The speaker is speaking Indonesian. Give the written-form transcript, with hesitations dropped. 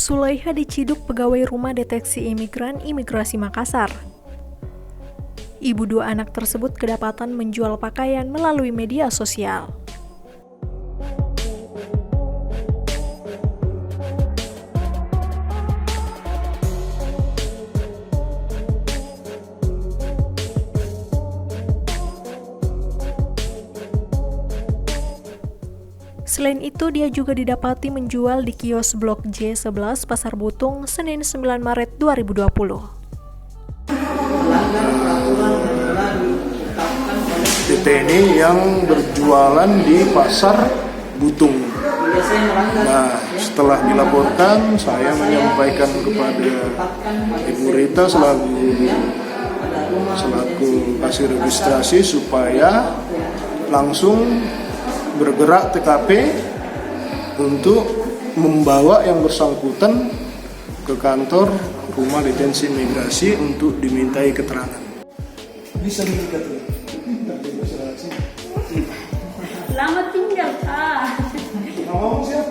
Sulaiha diciduk pegawai rumah deteksi imigran Imigrasi Makassar. Ibu dua anak tersebut kedapatan menjual pakaian melalui media sosial. Selain itu, dia juga didapati menjual di kios Blok J11 Pasar Butung, Senin 9 Maret 2020. PT ini yang berjualan di Pasar Butung. Nah, setelah dilaporkan, saya menyampaikan kepada Ibu Rita selaku kasir registrasi supaya langsung bergerak TKP untuk membawa yang bersangkutan ke kantor rumah detensi imigrasi untuk dimintai keterangan. Bisa diikat tuh. Selamat tinggal, Pak. Ngomong siapa?